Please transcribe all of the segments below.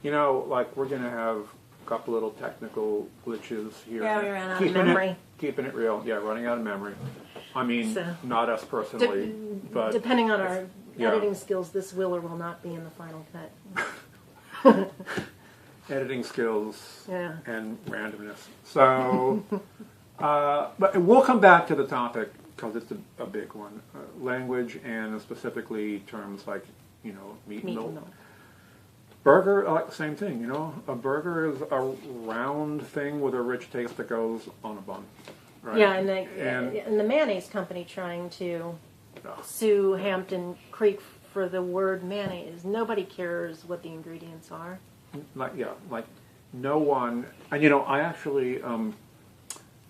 You know, like we're going to have a couple little technical glitches here. Yeah, we ran out of memory. Keeping it real. Yeah, running out of memory. I mean, not us personally, but... Depending on our editing skills, this will or will not be in the final cut. Editing skills and randomness. So, but we'll come back to the topic because it's a big one. Language and specifically terms like, you know, meat and milk. Burger, like the same thing, you know. A burger is a round thing with a rich taste that goes on a bun. Right? Yeah, and the mayonnaise company trying to sue Hampton Creek for the word mayonnaise. Nobody cares what the ingredients are. Like no one. And you know, I actually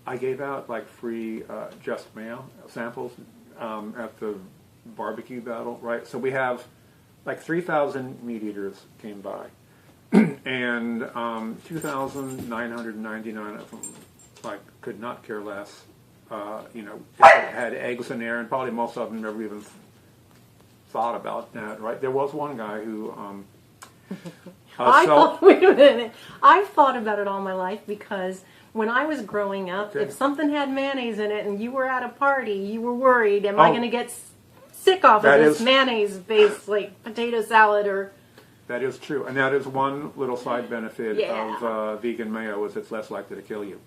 I gave out like free just mayo samples at the barbecue battle, right? So we have like 3,000 meat eaters came by, and 2,999 of them like could not care less. You know, if it had eggs in there, and probably most of them never even thought about that, right? There was one guy who. Wait a minute. I've thought about it all my life because when I was growing up, if something had mayonnaise in it and you were at a party, you were worried, am I going to get sick off of this mayonnaise-based like potato salad or... That is true. And that is one little side benefit of vegan mayo is it's less likely to kill you.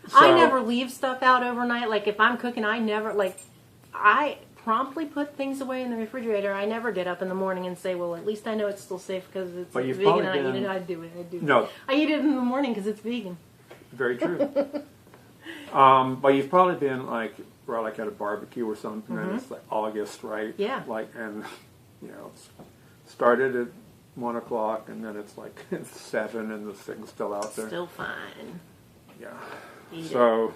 So, I never leave stuff out overnight. Like if I'm cooking, I promptly put things away in the refrigerator. I never get up in the morning and say, well, at least I know it's still safe because it's vegan and I eat it. I do it. No. I eat it in the morning because it's vegan. Very true. But you've probably been like at a barbecue or something, and it's like August, right? Yeah. Like, and you know, it's started at 1 o'clock, and then it's like it's 7, and the thing's still out there. Still fine. Yeah. Eat so,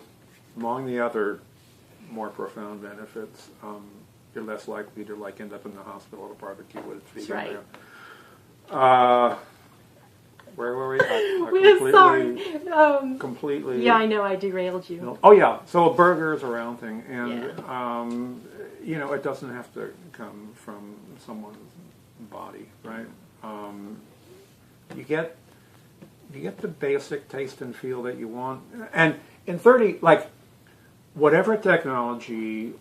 among the other more profound benefits, you're less likely to like end up in the hospital at a barbecue with vegan mayo. Right. Where were we? Completely. Yeah, I know. I derailed you. Oh yeah. So a burger is a round thing, and you know, it doesn't have to come from someone's body, right? You get the basic taste and feel that you want, and in 30, like whatever technology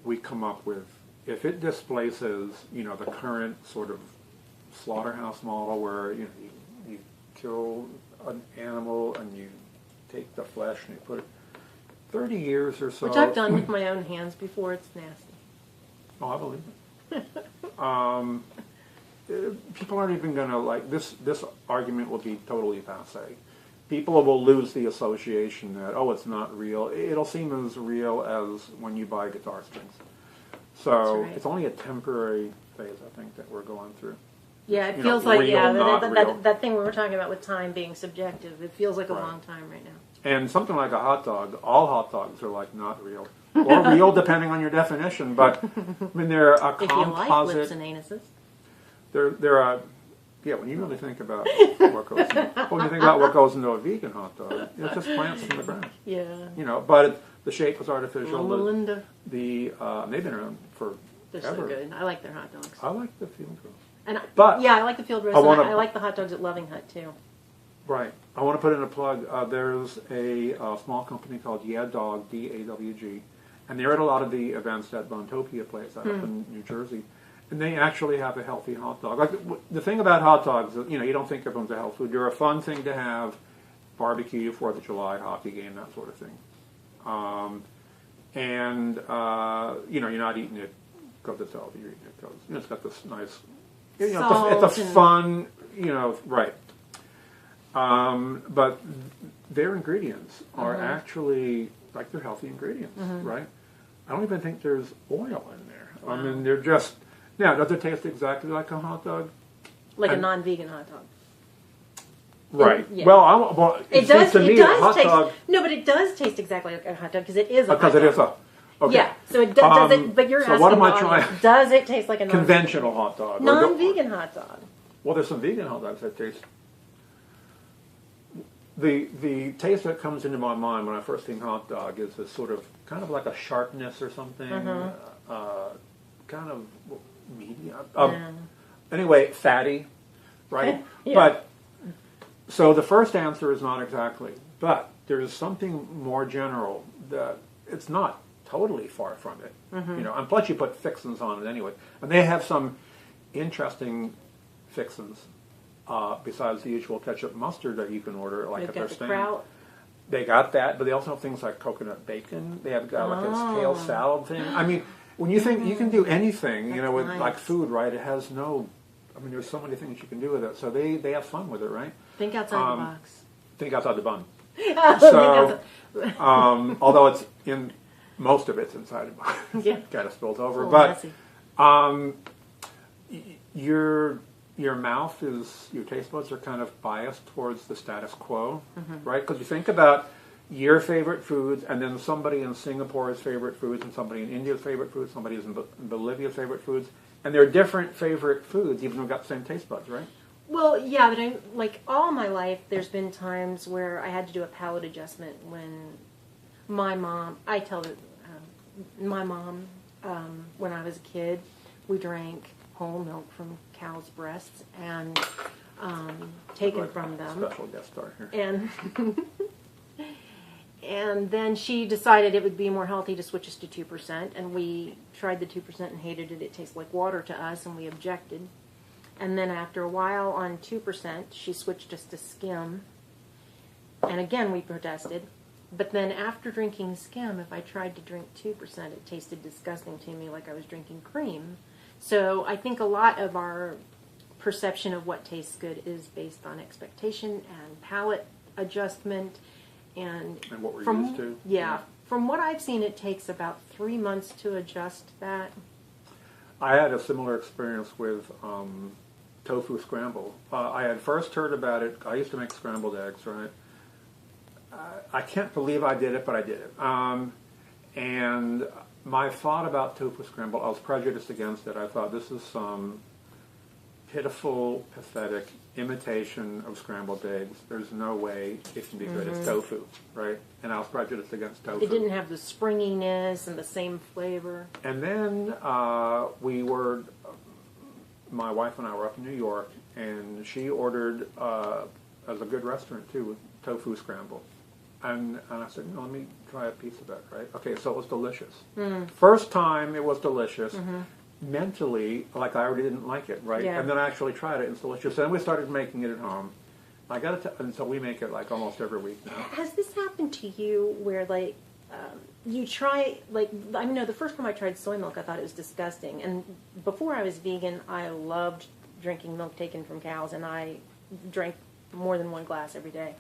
we come up with, if it displaces, you know, the current sort of slaughterhouse model where you kill an animal and you take the flesh and you put it 30 years or so. Which I've done with my own hands before. It's nasty. Oh, I believe it. People aren't even going to like this argument will be totally passé. People will lose the association that, oh, it's not real. It'll seem as real as when you buy guitar strings. So it's only a temporary phase, I think, that we're going through. Yeah, it feels like, that thing we were talking about with time being subjective. It feels like a long time right now. And something like a hot dog, all hot dogs are like not real. Or real depending on your definition, but I mean they're a composite. If you like lips and anuses. They're a, when you really think about what goes into a vegan hot dog, it's just plants from the ground. Yeah. You know, but the shape is artificial. Melinda. They've been around for They're so good. I like their hot dogs. I like the field roast. And I like the field roast. I like the hot dogs at Loving Hut too. Right. I want to put in a plug. There's a small company called Dawg, D-A-W-G, and they're at a lot of the events that Bontopia plays up in New Jersey. And they actually have a healthy hot dog. Like the thing about hot dogs, you know, you don't think of them as a health food. They're a fun thing to have, barbecue, 4th of July, hockey game, that sort of thing. You know, you're not eating it because it's healthy. You're eating it because it's got this nice, you know, it's a fun, you know, right. But their ingredients are actually, like, they're healthy ingredients, right? I don't even think there's oil in there. Wow. I mean, they're just... Now, does it taste exactly like a hot dog? Like a non-vegan hot dog. Right. Yeah. Well, it does taste... Dog, no, but it does taste exactly like a hot dog because it is a hot dog. Because it is a... Okay. Yeah, so it does it, but you're asking what am I trying? Does it taste like a conventional hot dog? Non-vegan hot dog. Well, there's some vegan hot dogs that taste... The taste that comes into my mind when I first think hot dog is this sort of, kind of like a sharpness or something, kind of medium. Anyway, fatty, right? Yeah. But So the first answer is not exactly, but there's something more general that it's not totally far from it. You know, and plus you put fixins on it anyway, and they have some interesting fixins besides the usual ketchup mustard that you can order, like at their stand. They got that, but they also have things like coconut bacon. They have got like a kale salad thing. I mean, when you think you can do anything, you know, with like food, right? It has no. I mean, there's so many things you can do with it. So they have fun with it, right? Think outside the box. Think outside the bun. So, although it's in most of it's inside the bun, kind of spills over. But your mouth is, your taste buds are kind of biased towards the status quo, right? Because you think about your favorite foods, and then somebody in Singapore's favorite foods, and somebody in India's favorite foods, somebody in Bolivia's favorite foods, and they're different favorite foods, even though they've got the same taste buds, right? Well, yeah, but like all my life, there's been times where I had to do a palate adjustment when my mom, my mom, when I was a kid, we drank whole milk from cows' breasts and taken from them. Special guest star here. And then she decided it would be more healthy to switch us to 2%, and we tried the 2% and hated it. It tastes like water to us, and we objected. And then after a while on 2%, she switched us to skim. And again, we protested. But then after drinking skim, if I tried to drink 2%, it tasted disgusting to me, like I was drinking cream. So I think a lot of our perception of what tastes good is based on expectation and palate adjustment. And what we're used to. Yeah. From what I've seen, it takes about 3 months to adjust that. I had a similar experience with tofu scramble. I had first heard about it. I used to make scrambled eggs, right? I can't believe I did it, but I did it. And my thought about tofu scramble, I was prejudiced against it. I thought this is some pitiful, pathetic imitation of scrambled eggs. There's no way it can be good. It's tofu, right? And I was prejudiced against tofu. It didn't have the springiness and the same flavor. And then my wife and I were up in New York, and she ordered, as a good restaurant too, tofu scramble. And I said, let me try a piece of that, right? Okay, so it was delicious. First time it was delicious. Mentally, like I already didn't like it, right? Yeah. And then I actually tried it, and it's delicious. And we started making it at home. And so we make it like almost every week now. Has this happened to you where like you try, like, I know the first time I tried soy milk, I thought it was disgusting. And before I was vegan, I loved drinking milk taken from cows, and I drank more than one glass every day.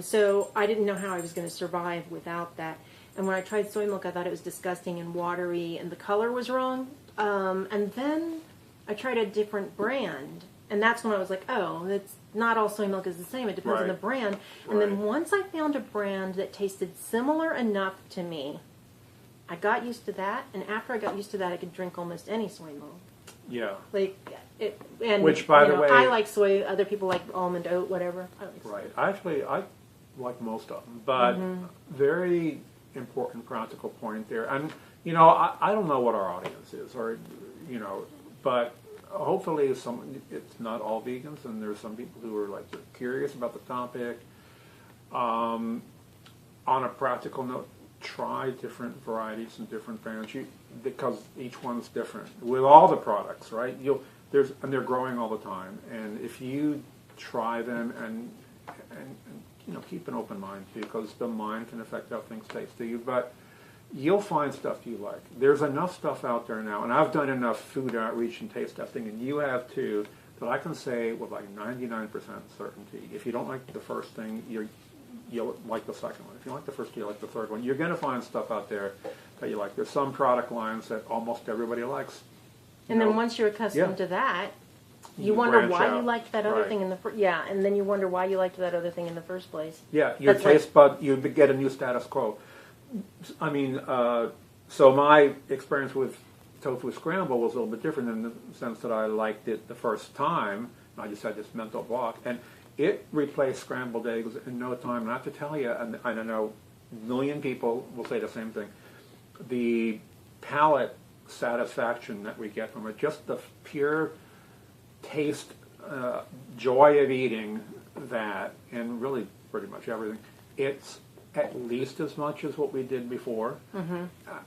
So I didn't know how I was going to survive without that. And when I tried soy milk, I thought it was disgusting and watery, and the color was wrong. And then I tried a different brand, and that's when I was like, oh, it's not all soy milk is the same. It depends on the brand. And then once I found a brand that tasted similar enough to me, I got used to that. And after I got used to that, I could drink almost any soy milk. Yeah. Which, by the way, I like soy. Other people like almond, oat, whatever. I like soy. Actually, I like most of them, but very important practical point there. And I don't know what our audience is, or but hopefully it's not all vegans, and there's some people who are like curious about the topic. On a practical note, try different varieties and different brands, because each one's different with all the products, right? And they're growing all the time, and if you try them and keep an open mind, because the mind can affect how things taste to you, but you'll find stuff you like. There's enough stuff out there now, and I've done enough food outreach and taste testing, and you have too, that I can say with like 99% certainty, if you don't like the first thing, you'll like the second one. If you like the first, you'll like the third one. You're going to find stuff out there that you like. There's some product lines that almost everybody likes. And then once you're accustomed to that, you wonder why you liked that other thing in the first. Yeah, and then you wonder why you liked that other thing in the first place. Yeah, your taste bud, you get a new status quo. I mean, so my experience with tofu scramble was a little bit different in the sense that I liked it the first time. I just had this mental block, and it replaced scrambled eggs in no time. And I have to tell you, and I don't know, a million people will say the same thing. The palate satisfaction that we get from it, just the pure taste, joy of eating, that, and really pretty much everything, it's at least as much as what we did before.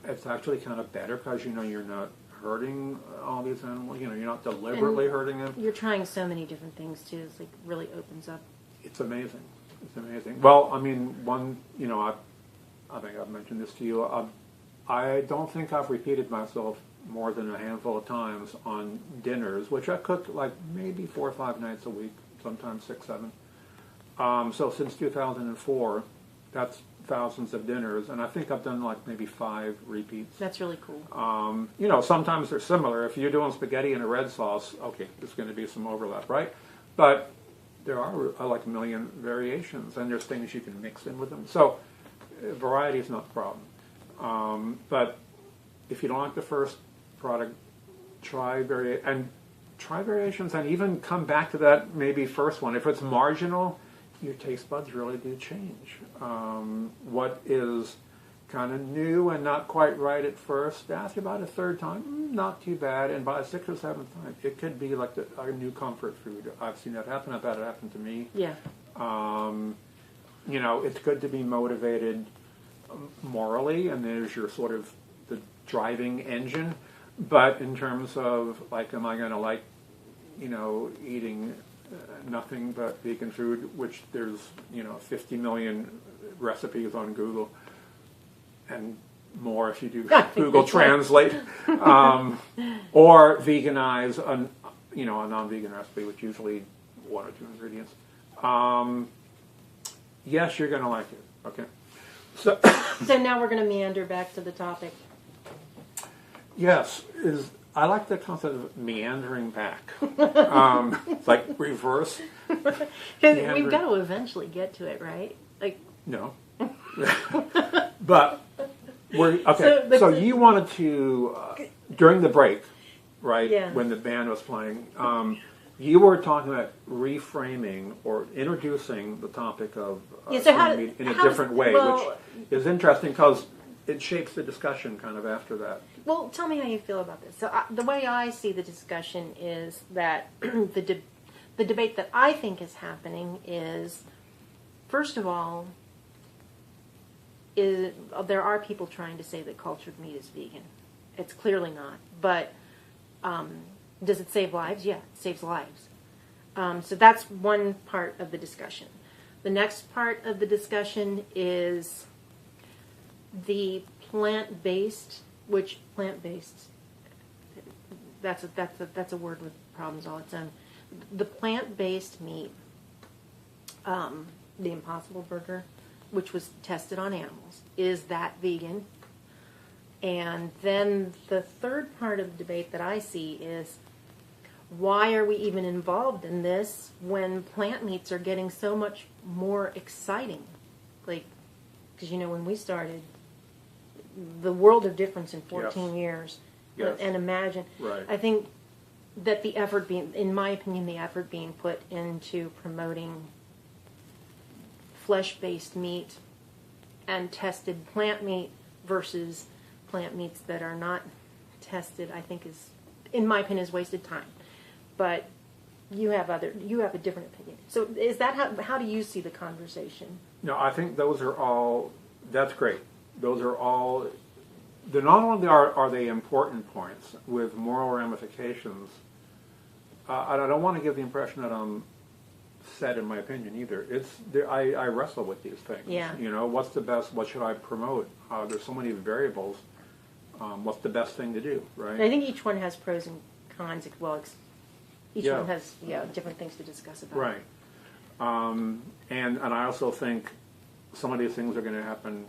It's actually kind of better because, you know, you're not hurting all these animals. You know, you're not deliberately hurting them. You're trying so many different things, too. It's like really opens up. It's amazing. It's amazing. Well, I mean, you know, I think I've mentioned this to you. I don't think I've repeated myself more than a handful of times on dinners, which I cook like maybe 4 or 5 nights a week, sometimes 6, 7. So since 2004, that's thousands of dinners, and I think I've done like maybe 5 repeats. That's really cool. You know, sometimes they're similar. If you're doing spaghetti in a red sauce, okay, there's going to be some overlap, right? But there are like a million variations, and there's things you can mix in with them. So variety is not the problem. But if you don't like the first product, try variations, and even come back to that maybe first one. If it's marginal, your taste buds really do change. What is kind of new and not quite right at first, ask about a third time, not too bad, and by a 6th or 7th time, it could be like a new comfort food. I've seen that happen. I've had it happen to me. Yeah. You know, it's good to be motivated morally, and there's your sort of the driving engine. But in terms of, like, am I going to like, you know, eating nothing but vegan food, which there's, you know, 50 million recipes on Google, and more if you do Google Translate, or veganize a non-vegan recipe with usually 1 or 2 ingredients. Yes, you're going to like it. Okay. So now we're going to meander back to the topic. Yes, I like the concept of meandering back. It's like reverse. Because we've got to eventually get to it, right? Like no, but we're okay. So you wanted to during the break, right? Yeah. When the band was playing, you were talking about reframing or introducing the topic of meat in a different way, which is interesting because it shapes the discussion kind of after that. Well, tell me how you feel about this. So the way I see the discussion is that the debate that I think is happening is, first of all, there are people trying to say that cultured meat is vegan. It's clearly not. But does it save lives? Yeah, it saves lives. So that's one part of the discussion. The next part of the discussion is the plant-based, which plant-based, that's a word with problems all its own. The plant-based meat, the Impossible Burger, which was tested on animals, is that vegan? And then the third part of the debate that I see is, why are we even involved in this when plant meats are getting so much more exciting? Like, because, you know, when we started, the world of difference in 14 years. Yes. And imagine. Right. I think that the effort being, in my opinion, the effort being put into promoting flesh-based meat and tested plant meat versus plant meats that are not tested, I think is, in my opinion, is wasted time. But you have a different opinion. So is that how do you see the conversation? No, I think those are all, that's great. Those are all, not only are they important points with moral ramifications, I don't want to give the impression that I'm set in my opinion either. I wrestle with these things. Yeah. You know, what's the best, what should I promote? There's so many variables. What's the best thing to do, right? And I think each one has pros and cons. Well, each Yeah. one has different things to discuss about. Right. And I also think some of these things are going to happen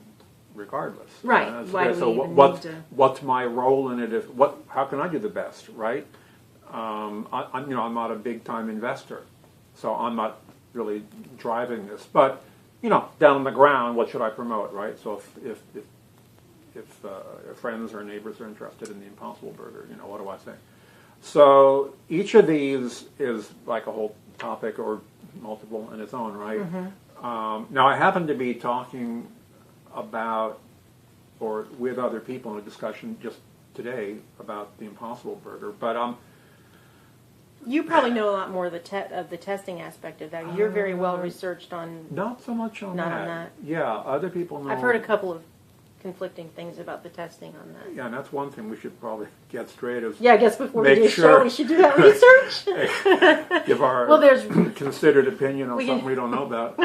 regardless. Right. Why do we even need to... What's my role in it? How can I do the best? Right. I'm not a big time investor, so I'm not really driving this. But down on the ground, what should I promote? Right. So if friends or neighbors are interested in the Impossible Burger, what do I say? So each of these is like a whole topic or multiple in its own right. Mm-hmm. Now I happen to be talking about or with other people in a discussion just today about the Impossible Burger, but You probably know a lot more of the testing aspect of that. You're very well researched on. Not so much on Not that. on that. Yeah, other people know. I've heard a couple of conflicting things about the testing on that. Yeah, and that's one thing we should probably get straight. Is Yeah, I guess before we make do a sure- show, we should do that research. give our Well, there's- considered opinion on We something can- we don't know about.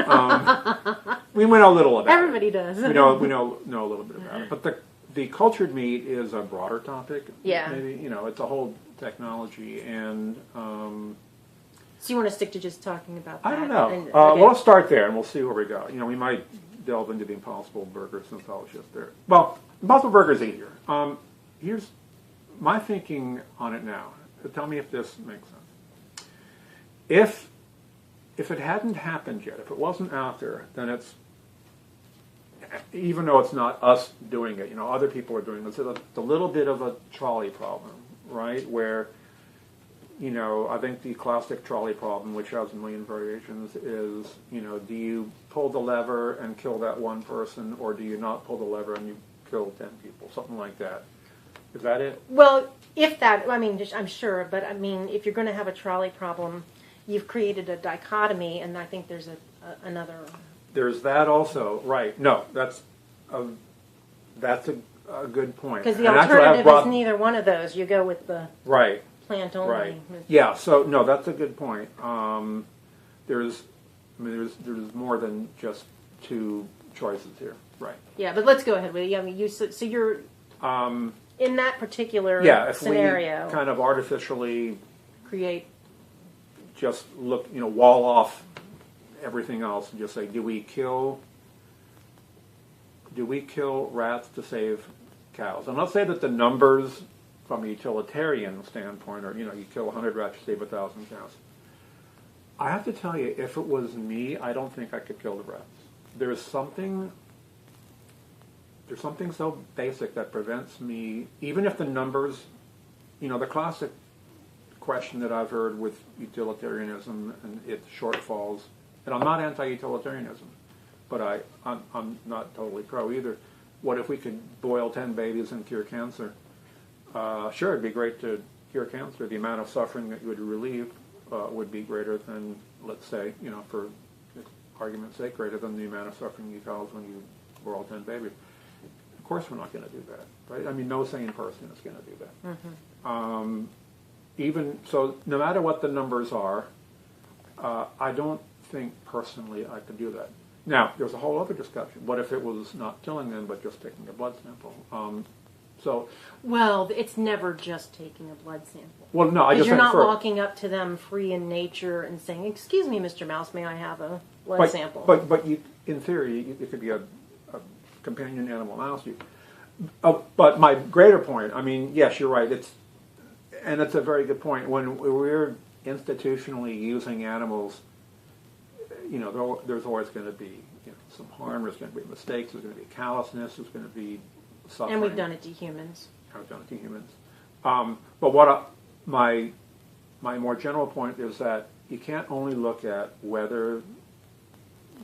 We know a little about Everybody it. does. We know a little bit about it. But the cultured meat is a broader topic. Yeah. Maybe, it's a whole technology, and So you want to stick to just talking about that? I don't know. And- Well, okay. let's start there, and we'll see where we go. We might delve into the Impossible Burger since I was just there. Well, Impossible Burger is easier. Here's my thinking on it now. Tell me if this makes sense. If it hadn't happened yet, if it wasn't out there, then it's, even though it's not us doing it, other people are doing it. It's a little bit of a trolley problem, right? Where, I think the classic trolley problem, which has a million variations, is, do you pull the lever and kill that one person, or do you not pull the lever and you kill 10 people? Something like that. Is that it? Well, I'm sure, but if you're going to have a trolley problem, you've created a dichotomy, and I think there's another. There's that also, right? No, that's a good point. Because the And actually, alternative is neither one of those. You go with the right. plant only. Right. Yeah. So no, that's a good point. There's more than just two choices here. Right. Yeah, but let's go ahead with it. So you're in that particular scenario. If we kind of artificially create. just look, wall off everything else and just say, do we kill rats to save cows? And let's say that the numbers from a utilitarian standpoint are, you kill 100 rats to save 1,000 cows. I have to tell you, if it was me, I don't think I could kill the rats. There's something so basic that prevents me, even if the numbers, the classic question that I've heard with utilitarianism and its shortfalls, and I'm not anti-utilitarianism, but I'm not totally pro either. What if we could boil 10 babies and cure cancer? Sure, it'd be great to cure cancer. The amount of suffering that you would relieve would be greater than, let's say, for argument's sake, greater than the amount of suffering you cause when you boil 10 babies. Of course we're not going to do that, right? No sane person is going to do that. Mm-hmm. Even so, no matter what the numbers are, I don't think personally I could do that. Now, there's a whole other discussion. What if it was not killing them, but just taking a blood sample? Well, it's never just taking a blood sample. Well, no, I just you're not walking up to them free in nature and saying, "Excuse me, Mr. Mouse, may I have a blood sample?" But you, in theory, it could be a companion animal mouse. But my greater point, yes, you're right. It's a very good point. When we're institutionally using animals, there's always going to be some harm. There's going to be mistakes. There's going to be callousness. There's going to be suffering. And we've done it to humans. I've done it to humans. But what my more general point is that you can't only look at whether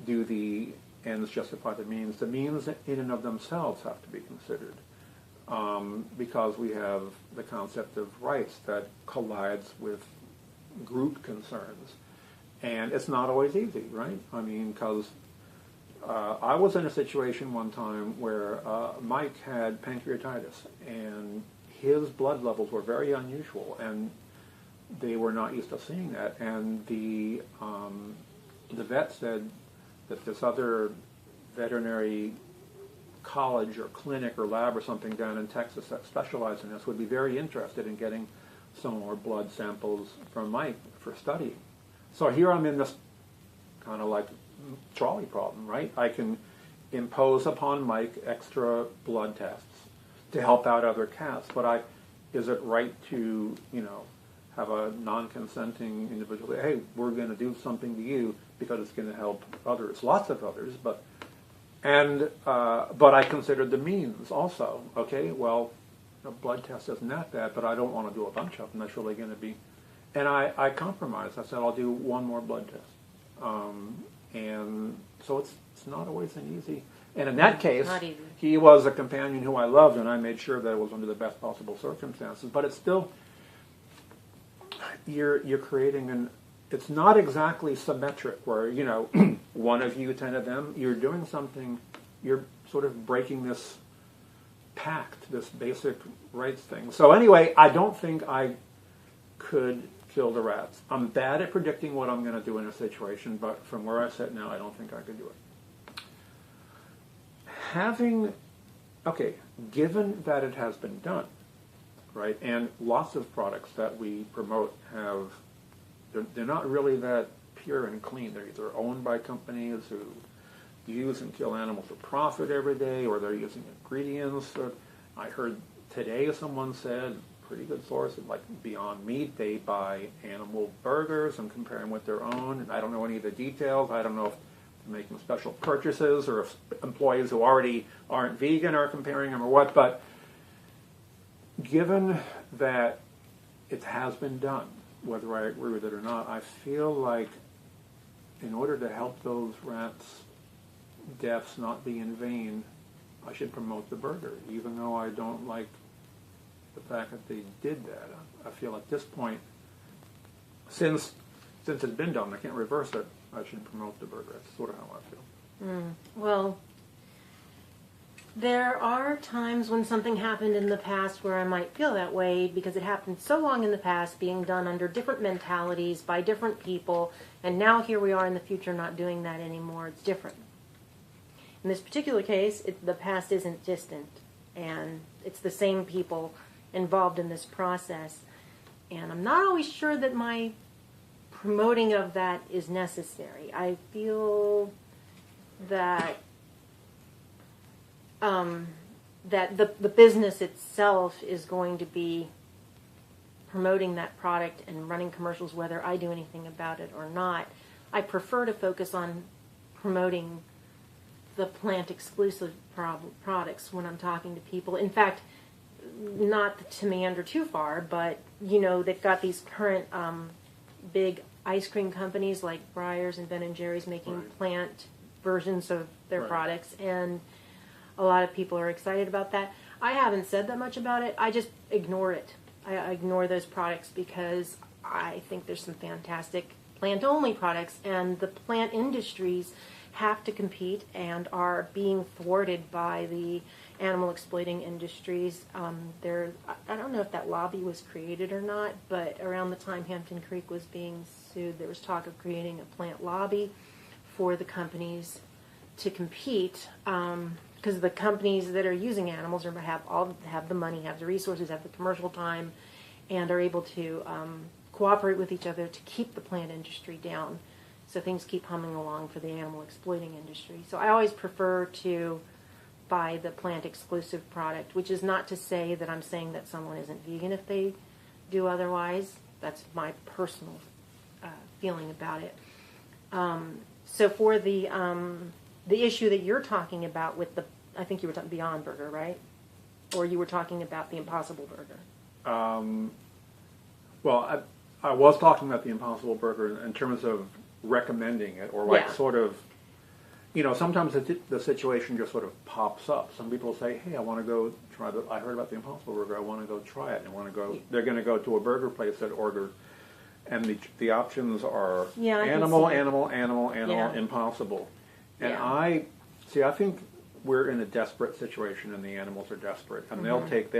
do the ends justify the means. The means in and of themselves have to be considered. Because we have the concept of rights that collides with group concerns. And it's not always easy, right? Because I was in a situation one time where Mike had pancreatitis, and his blood levels were very unusual, and they were not used to seeing that. And the vet said that this other veterinary college or clinic or lab or something down in Texas that specialized in this would be very interested in getting some more blood samples from Mike for study. So here I'm in this kind of like trolley problem, right? I can impose upon Mike extra blood tests to help out other cats, but is it right to, have a non-consenting individual say, hey, we're going to do something to you because it's going to help others, lots of others, but I considered the means also. Okay, well, a blood test isn't that bad, but I don't want to do a bunch of them. That's really going to be, and I compromised. I said I'll do one more blood test, and so it's not always an easy. And in that case, he was a companion who I loved, and I made sure that it was under the best possible circumstances. But it's still, you're creating it's not exactly symmetric where, one of you, 10 of them, you're doing something, you're sort of breaking this pact, this basic rights thing. So anyway, I don't think I could kill the rats. I'm bad at predicting what I'm going to do in a situation, but from where I sit now, I don't think I could do it. Given that it has been done, right, and lots of products that we promote they're not really that pure and clean. They're either owned by companies who use and kill animals for profit every day, or they're using ingredients. I heard today someone said, pretty good source, like Beyond Meat, they buy animal burgers and compare them with their own. And I don't know any of the details. I don't know if they're making special purchases or if employees who already aren't vegan are comparing them or what. But given that it has been done, whether I agree with it or not, I feel like in order to help those rats' deaths not be in vain, I should promote the burger, even though I don't like the fact that they did that. I feel at this point, since it's been done, I can't reverse it, I should promote the burger. That's sort of how I feel. Well, there are times when something happened in the past where I might feel that way because it happened so long in the past, being done under different mentalities by different people, and now here we are in the future not doing that anymore. It's different. In this particular case, the past isn't distant, and it's the same people involved in this process. And I'm not always sure that my promoting of that is necessary. I feel that that the business itself is going to be promoting that product and running commercials whether I do anything about it or not. I prefer to focus on promoting the plant-exclusive products when I'm talking to people. In fact, not to meander too far, but, they've got these current big ice cream companies like Breyers and Ben & Jerry's making plant versions of their products, and a lot of people are excited about that. I haven't said that much about it. I just ignore it. I ignore those products because I think there's some fantastic plant-only products, and the plant industries have to compete and are being thwarted by the animal exploiting industries. I don't know if that lobby was created or not, but around the time Hampton Creek was being sued, there was talk of creating a plant lobby for the companies to compete, because the companies that are using animals have the money, have the resources, have the commercial time, and are able to cooperate with each other to keep the plant industry down. So things keep humming along for the animal exploiting industry. So I always prefer to buy the plant-exclusive product, which is not to say that I'm saying that someone isn't vegan if they do otherwise. That's my personal feeling about it. So for the issue that you're talking about with I think you were talking Beyond Burger, right? Or you were talking about the Impossible Burger? Well, I was talking about the Impossible Burger in terms of recommending it, or sort of, sometimes the situation just sort of pops up. Some people say, hey, I want to go try I heard about the Impossible Burger, I want to go try it. They're going to go to a burger place that order, and the options are animal, impossible. And I think we're in a desperate situation, and the animals are desperate, and they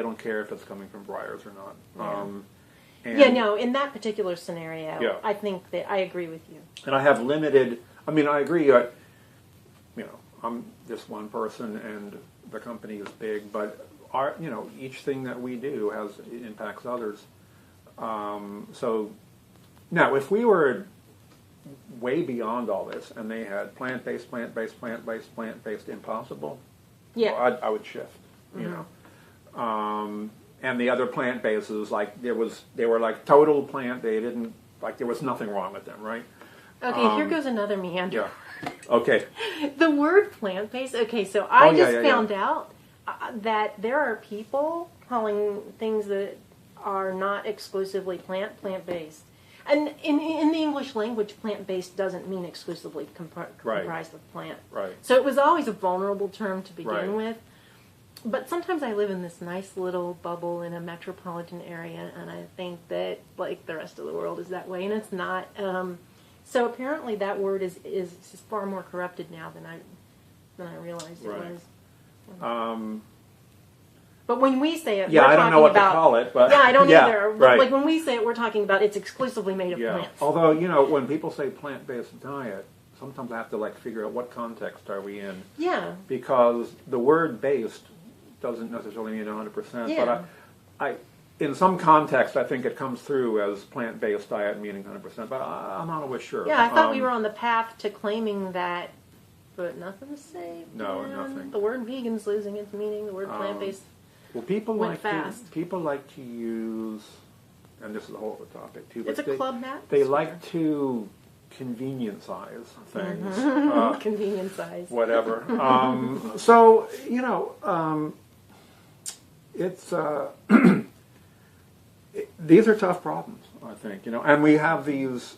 don't care if it's coming from Breyers or not. In that particular scenario, I think that I agree with you. And I have limited, I agree, I'm just one person and the company is big, but each thing that we do impacts others. So now, if we were way beyond all this and they had plant-based, impossible, I would shift, and the other plant bases, like they were like total plant. They didn't there was nothing wrong with them, right? Okay, here goes another meander. Yeah. Okay. The word plant-based. Okay, so I just found out that there are people calling things that are not exclusively plant-based. And in the English language, plant-based doesn't mean exclusively comprised of plant. Right. So it was always a vulnerable term to begin with. But sometimes I live in this nice little bubble in a metropolitan area, and I think that like the rest of the world is that way, and it's not. So apparently that word is far more corrupted now than I realized it was. But when we say it, yeah, we're I don't know what about, to call it, but yeah, I don't either. Right. Like when we say it, we're talking about it's exclusively made of plants. Although, you know, when people say plant-based diet, sometimes I have to like figure out what context are we in. Yeah. Because the word "based" doesn't necessarily mean 100%. Yeah. But I, in some context, I think it comes through as plant-based diet meaning 100%. But I'm not always sure. Yeah, I thought we were on the path to claiming that, but nothing to say. No, nothing. The word vegan's losing its meaning. The word plant-based. Well, people went like fast. people like to use, and this is a whole other topic too. It's a club mat. They like to convenience-size things. Convenient size. Whatever. So you know, it's these are tough problems. I think, you know, and we have this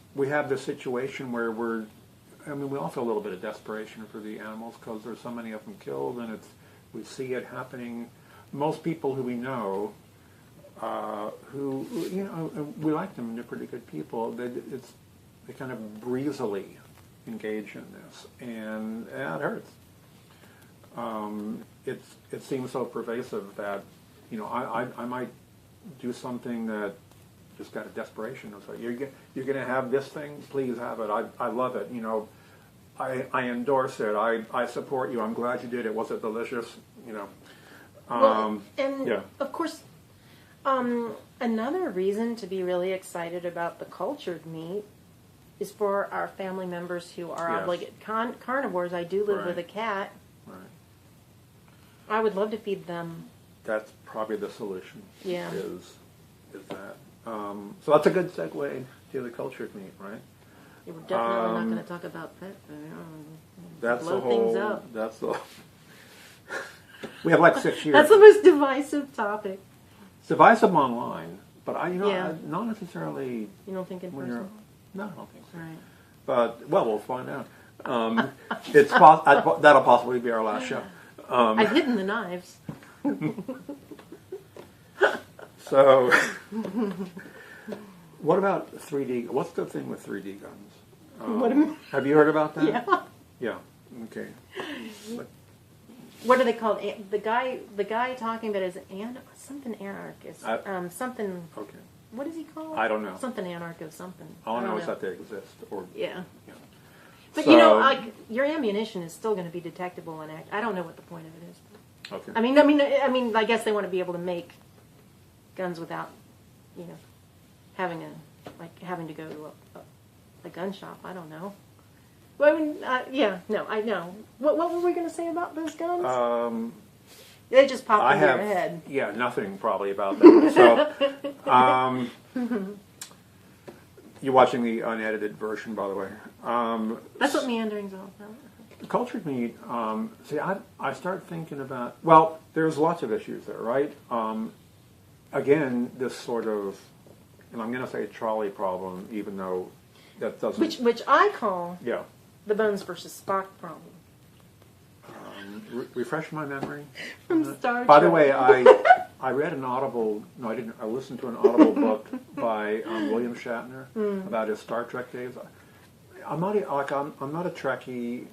situation where we all feel a little bit of desperation for the animals because there's so many of them killed, and we see it happening. Most people who we know, who, you know, we like them, they're pretty good people, they kind of breezily engage in this, and it hurts. It seems so pervasive that, you know, I might do something that just got a desperation. It's like, you're going to have this thing? Please have it. I love it. You know, I endorse it. I support you. I'm glad you did it. Was it delicious? You know. Of course, another reason to be really excited about the cultured meat is for our family members who are obligate carnivores. I do live with a cat. Right. I would love to feed them. That's probably the solution. Yeah. Is that. So that's a good segue to the cultured meat, right? We're definitely not going to talk about that. That's blow the whole. things up. That's the. We have like 6 years. That's the most divisive topic. It's divisive online, but I not necessarily. You don't think in person? No, I don't think so. Right. But we'll find out. That'll possibly be our last show. I've hidden the knives. So, what about 3D? What's the thing with 3D guns? Have you heard about that? Yeah. Yeah. Okay. What are they called? The guy talking about is something anarchist. Something. Okay. What is he called? I don't know. Something anarchist. Something. All I know is that they exist. Yeah. Yeah. But so, you know, like your ammunition is still going to be detectable and I don't know what the point of it is. Okay. I mean, I guess they want to be able to make guns without, you know, having to go to a gun shop. I don't know. Well, I mean, I know. What were we going to say about those guns? They just popped into your head. Yeah, nothing probably about that. So, you're watching the unedited version, by the way. That's what meandering's all about. Cultured meat. See, I start thinking about. Well, there's lots of issues there, right? Again, this sort of, and I'm going to say trolley problem, even though that doesn't. Which I call. Yeah. The Bones versus Spock problem. Refresh my memory. From Star Trek. By the way, I read an Audible. No, I didn't. I listened to an Audible book by William Shatner about his Star Trek days. I'm not a Trekkie.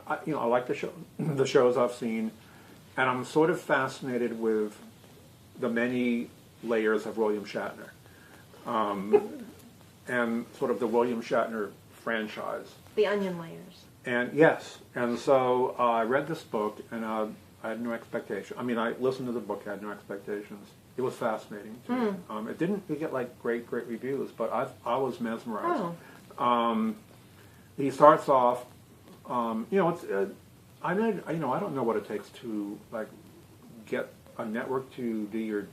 I like the shows I've seen, and I'm sort of fascinated with the many layers of William Shatner, and sort of the William Shatner franchise. The onion layers. And yes, and so I read this book, and I had no expectation. I mean, I listened to the book, I had no expectations. It was fascinating to me. It didn't get like great reviews, but I was mesmerized. Oh. He starts off, it's I don't know what it takes to like get a network to do your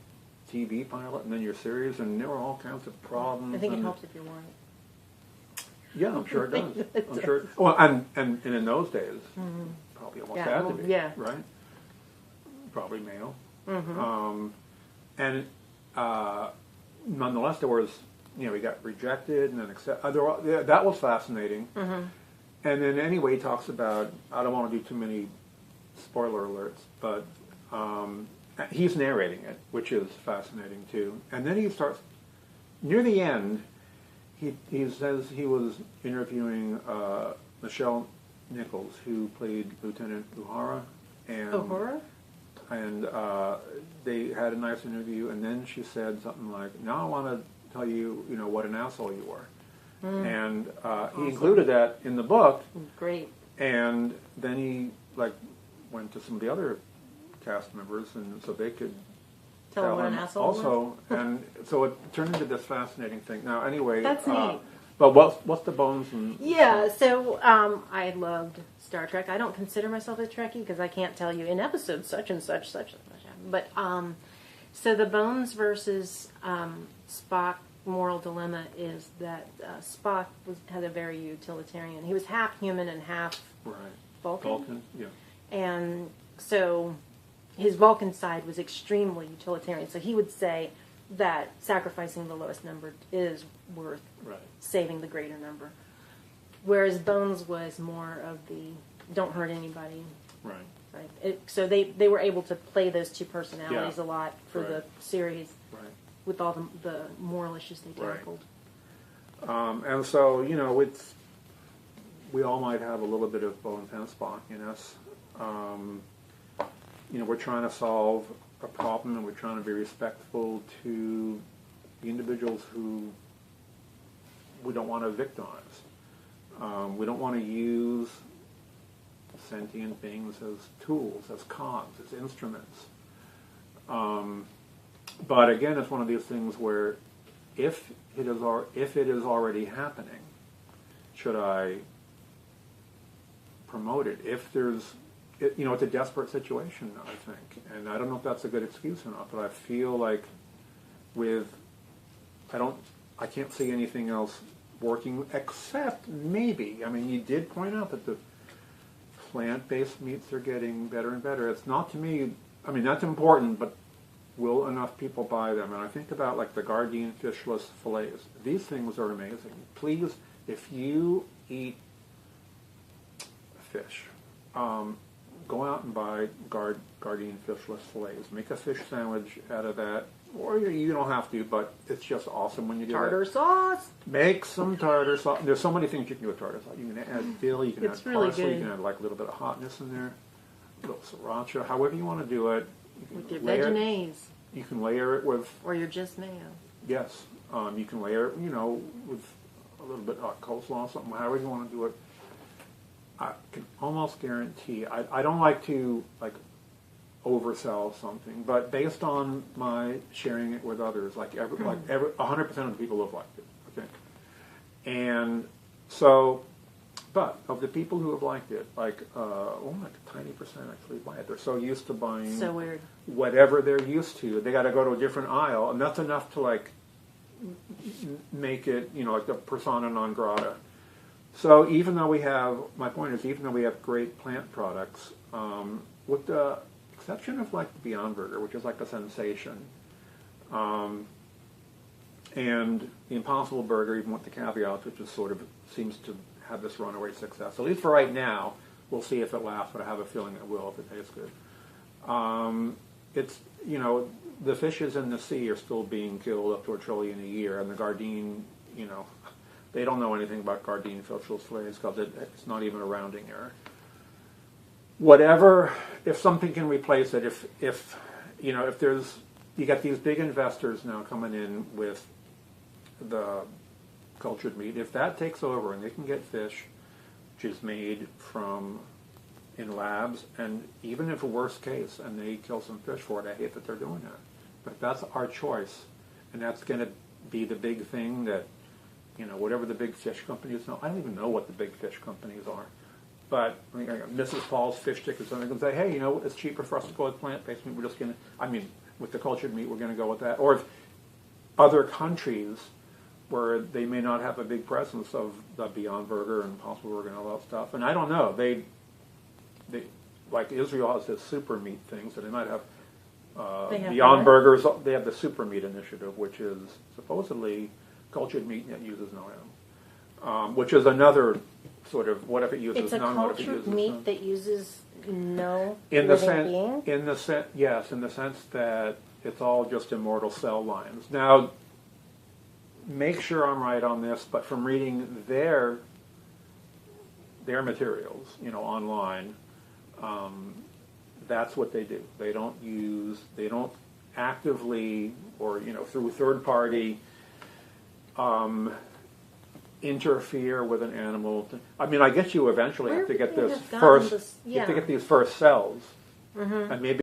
TV pilot and then your series, and there were all kinds of problems. I think it helps if you're white. Yeah, I'm sure it does. I'm sure. Well, and in those days, probably almost had to be. Yeah. Right. Probably male. Mm-hmm. Nonetheless, there was, he got rejected and then accepted. That was fascinating. Mm-hmm. And then anyway, he talks about, I don't want to do too many spoiler alerts, but he's narrating it, which is fascinating too. And then he starts, near the end, he says he was interviewing Michelle Nichols, who played Lieutenant Uhura. And they had a nice interview, and then she said something like, now I want to tell you, what an asshole you were. And he included that in the book. Great. And then he went to some of the other cast members, and so they could tell him what an asshole also. And so it turned into this fascinating thing. Now, anyway, that's neat. But what's the bones? So I loved Star Trek. I don't consider myself a Trekkie because I can't tell you in episode such and such. But so the bones versus Spock moral dilemma is that Spock had a very utilitarian. He was half human and half Vulcan. Yeah. And so his Vulcan side was extremely utilitarian. So he would say that sacrificing the lowest number is worth saving the greater number. Whereas Bones was more of the don't hurt anybody. Right. So they were able to play those two personalities a lot for the series with all the moral issues they tackled. And so, we all might have a little bit of Bones and Spock in us. We're trying to solve a problem, and we're trying to be respectful to the individuals who we don't want to victimize. We don't want to use sentient beings as tools, as cogs, as instruments. But again, it's one of these things where if it is already happening, should I promote it? If there's, it's a desperate situation, I think, and I don't know if that's a good excuse or not. But I feel like I can't see anything else working except maybe. I mean, you did point out that the plant-based meats are getting better and better. It's not, to me, I mean, that's important, but will enough people buy them? And I think about the Gardein fishless fillets. These things are amazing. Please, if you eat fish, go out and buy Gardein fishless fillets. Make a fish sandwich out of that. Or you don't have to, but it's just awesome when you do tartar sauce. Make some tartar sauce. There's so many things you can do with tartar sauce. You can add dill, you can add really parsley, good. you can add a little bit of hotness in there, a little sriracha, however you want to do it. With your veggies. You can layer it with... Or your just mayo. Yes. You can layer it, with a little bit of coleslaw, something, however you want to do it. I can almost guarantee, I don't like to, oversell something, but based on my sharing it with others, 100% of the people have liked it, okay? And so, but of the people who have liked it, a tiny percent actually buy it. They're so used to buying so weird. Whatever they're used to. They got to go to a different aisle, and that's enough to make it, the persona non grata. So even though we have, my point is, even though we have great plant products, with the exception of the Beyond Burger, which is a sensation, and the Impossible Burger, even with the caveats, which is seems to have this runaway success. At least for right now, we'll see if it lasts, but I have a feeling it will if it tastes good. It's, the fishes in the sea are still being killed up to 1 trillion a year, and the Gardein, they don't know anything about Gardein fishless fillets because it's not even a rounding error. Whatever, if something can replace it, if there's, you got these big investors now coming in with the cultured meat, if that takes over and they can get fish, which is made in labs, and even if a worst case, and they kill some fish for it, I hate that they're doing that. But that's our choice, and that's going to be the big thing that, whatever the big fish companies know. I don't even know what the big fish companies are. But Mrs. Paul's Fish Stick or something can say, hey, it's cheaper for us to go with plant-based meat. We're just going to, with the cultured meat, we're going to go with that. Or if other countries where they may not have a big presence of the Beyond Burger and Impossible Burger and all that stuff. And I don't know. They Israel has this super meat thing, so they might have Beyond Burgers. They have the super meat initiative, which is supposedly cultured meat that uses no animal, which is another sort of, what if it uses It's a none, what if it cultured uses meat none? that uses no In the living being? yes, in the sense that it's all just immortal cell lines. Now, make sure I'm right on this, but from reading their materials, online, that's what they do. They don't actively or through third party interfere with an animal. I mean, I guess you eventually have to get this first. You have to get these first cells, and maybe